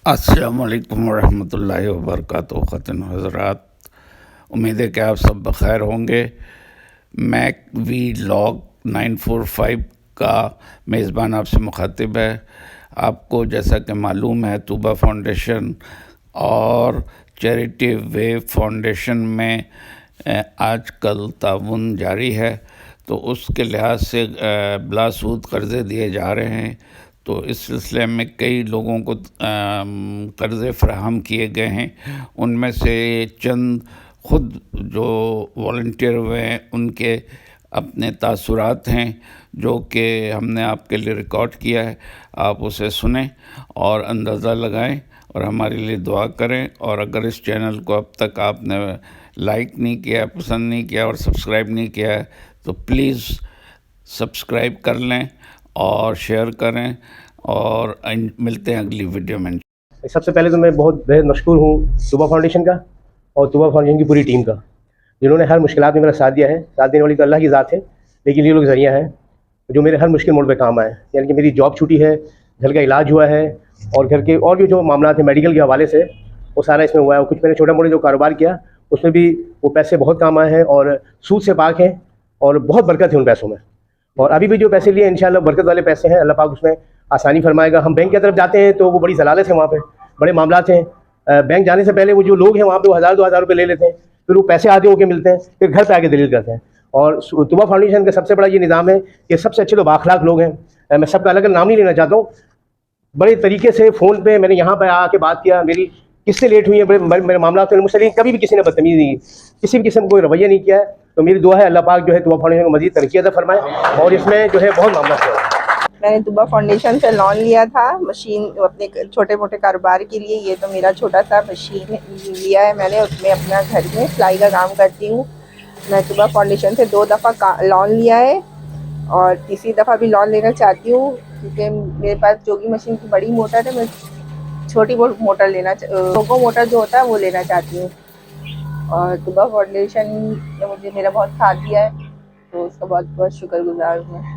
السلام علیکم ورحمۃ اللہ وبرکاتہ۔ خاتون حضرات، امید ہے کہ آپ سب بخیر ہوں گے۔ میک وی لاگ 945 کا میزبان آپ سے مخاطب ہے۔ آپ کو جیسا کہ معلوم ہے، طوبہ فاؤنڈیشن اور چیریٹی ویو فاؤنڈیشن میں آج کل تعاون جاری ہے، تو اس کے لحاظ سے بلا سود قرضے دیے جا رہے ہیں۔ تو اس سلسلے میں کئی لوگوں کو قرضے فراہم کیے گئے ہیں۔ ان میں سے چند خود جو والنٹیئر ہوئے ہیں ان کے اپنے تاثرات ہیں، جو کہ ہم نے آپ کے لیے ریکارڈ کیا ہے۔ آپ اسے سنیں اور اندازہ لگائیں اور ہمارے لیے دعا کریں۔ اور اگر اس چینل کو اب تک آپ نے لائک نہیں کیا، پسند نہیں کیا اور سبسکرائب نہیں کیا ہے تو پلیز سبسکرائب کر لیں اور شیئر کریں، اور ملتے ہیں اگلی ویڈیو میں۔ سب سے پہلے تو میں بہت بہت مشکور ہوں طوبہ فاؤنڈیشن کا اور طوبہ فاؤنڈیشن کی پوری ٹیم کا، جنہوں نے ہر مشکلات میں میرا ساتھ دیا ہے۔ ساتھ دینے والی تو اللہ کی ذات ہے، لیکن یہ لوگ ذریعہ ہیں جو میرے ہر مشکل موڑ پہ کام آئے۔ یعنی کہ میری جاب چھوٹی ہے، گھر کا علاج ہوا ہے، اور گھر کے اور بھی جو معاملات ہیں میڈیکل کے حوالے سے، وہ سارا اس میں ہوا ہے۔ اور کچھ میں نے چھوٹا موٹا جو کاروبار کیا اس میں بھی وہ پیسے بہت کام آئے ہیں، اور سود سے پاک ہیں، اور بہت برکت ہے ان پیسوں میں۔ اور ابھی بھی جو پیسے لیے انشاءاللہ برکت والے پیسے ہیں، اللہ پاک اس میں آسانی فرمائے گا۔ ہم بینک کی طرف جاتے ہیں تو وہ بڑی ضلالت ہے، وہاں پہ بڑے معاملات ہیں۔ بینک جانے سے پہلے وہ جو لوگ ہیں وہاں پہ وہ 1000-2000 روپے لے لیتے ہیں، پھر وہ پیسے آدھے ہو کے ملتے ہیں، پھر گھر پہ آ کے دلیل کرتے ہیں۔ اور طوبہ فاؤنڈیشن کا سب سے بڑا یہ نظام ہے کہ سب سے اچھے تو بااخلاق لوگ ہیں۔ میں سب کا الگ الگ نام نہیں لینا چاہتا ہوں، بڑے طریقے سے فون پہ میں نے یہاں پہ آ کے بات کیا، میری کس سے لیٹ ہوئی ہے، میرے معاملات میں مجھ سے کبھی بھی کسی نے بدتمیزی نہیں کی، کسی بھی قسم کوئی رویہ نہیں کیا ہے۔ تو میری دعا ہے اللہ پاک جو ہے طوبہ فاؤنڈیشن کو مزید ترقی عطا فرمائے، اور اس میں جو ہے بہت معاملات ہیں۔ میں نے طوبہ فاؤنڈیشن سے لون لیا تھا مشین اپنے چھوٹے موٹے کاروبار کے لیے۔ یہ تو میرا چھوٹا سا مشین لیا ہے میں نے، اس میں اپنا گھر میں سلائی کا کام کرتی ہوں۔ میں طوبہ فاؤنڈیشن سے 2 دفعہ لون لیا ہے، اور تیسری دفعہ بھی لون لینا چاہتی ہوں، کیونکہ میرے پاس جوگی مشین کی بڑی موٹر ہے، میں چھوٹی موٹر کوکو موٹر جو ہوتا ہے وہ لینا چاہتی ہوں۔ اور طوبہ فاؤنڈیشن نے مجھے میرا بہت ساتھ دیا ہے، تو اس کا بہت بہت شکر گزار ہوں میں۔